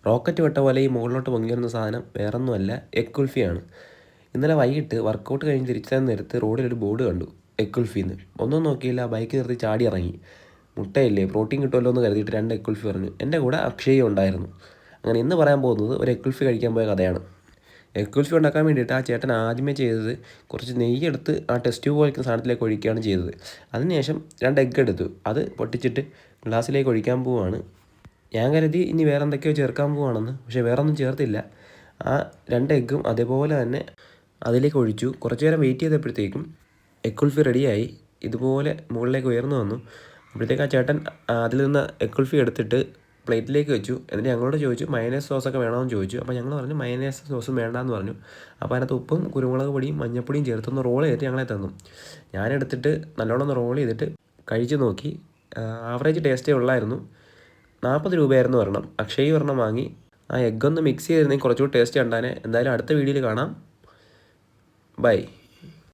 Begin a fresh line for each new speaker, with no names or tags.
Rocket വിട്ട പോലെ ഈ മുകളിലോട്ട് പൊങ്ങി വരുന്ന സാധനം വേറൊന്നുമല്ല എഗ് കുൽഫിയാണ്. ഇന്നലെ വൈകിട്ട് വർക്കൗട്ട് കഴിഞ്ഞ് തിരിച്ചു നേരത്ത് റോഡിലൊരു ബോർഡ് കണ്ടു, എഗ് കുൽഫിന്ന്. ഒന്നും നോക്കിയില്ല, ബൈക്ക് നിർത്തി ചാടി ഇറങ്ങി. മുട്ടയില്ലേ, പ്രോട്ടീൻ കിട്ടുമല്ലോ എന്ന് കരുതിയിട്ട് 2 എഗ് കുൽഫി പറഞ്ഞു. എൻ്റെ കൂടെ അക്ഷയും ഉണ്ടായിരുന്നു. അങ്ങനെ ഇന്ന് പറയാൻ പോകുന്നത് ഒരു എഗ് കുൽഫി കഴിക്കാൻ പോയ കഥയാണ്. എഗ് കുൽഫി ഉണ്ടാക്കാൻ വേണ്ടിയിട്ട് ആ ചേട്ടൻ ആദ്യമേ ചെയ്തത് കുറച്ച് നെയ്യ് എടുത്ത് ആ ടെസ്റ്റ് ട്യൂബ് പോലത്തെ സാധനത്തിലേക്ക് ഒഴിക്കുകയാണ് ചെയ്തത്. അതിനുശേഷം 2 എഗ്ഗ് എടുത്തു, അത് പൊട്ടിച്ചിട്ട് ഗ്ലാസ്സിലേക്ക് ഒഴിക്കാൻ പോവുകയാണ്. ഞാൻ കരുതി ഇനി വേറെ എന്തൊക്കെയോ ചേർക്കാൻ പോവുകയാണെന്ന്, പക്ഷേ വേറെ ഒന്നും ചേർത്തില്ല. ആ 2 എഗ്ഗും അതേപോലെ തന്നെ അതിലേക്ക് ഒഴിച്ചു. കുറച്ച് നേരം വെയിറ്റ് ചെയ്തപ്പോഴത്തേക്കും എഗ് കുൽഫി റെഡിയായി. ഇതുപോലെ മുകളിലേക്ക് ഉയർന്നു വന്നു. അപ്പോഴത്തേക്ക് ആ ചേട്ടൻ അതിൽ നിന്ന് എഗ് കുൽഫി എടുത്തിട്ട് പ്ലേറ്റിലേക്ക് വെച്ചു. എന്നിട്ട് ഞങ്ങളോട് ചോദിച്ചു മയനേസ് സോസൊക്കെ വേണമെന്ന് ചോദിച്ചു. അപ്പോൾ ഞങ്ങൾ പറഞ്ഞു മയനേസ് സോസും വേണ്ടാന്ന് പറഞ്ഞു. അപ്പോൾ അതിനകത്ത് ഉപ്പും കുരുമുളക് പൊടിയും മഞ്ഞപ്പൊടിയും ചേർത്തൊന്ന് റോൾ ചെയ്തിട്ട് ഞങ്ങളെ തന്നു. ഞാനെടുത്തിട്ട് നല്ലോണം ഒന്ന് റോൾ ചെയ്തിട്ട് കഴിച്ച് നോക്കി. ആവറേജ് ടേസ്റ്റേ ഉള്ളായിരുന്നു. 40 രൂപയായിരുന്നു ഒരെണ്ണം. അക്ഷയ് ഒരെണ്ണം വാങ്ങി. ആ എഗ്ഗൊന്ന് മിക്സ് ചെയ്തിരുന്നെങ്കിൽ കുറച്ചുകൂടി ടേസ്റ്റ് കണ്ടാനെ. എന്തായാലും അടുത്ത വീഡിയോയിൽ കാണാം. ബൈ.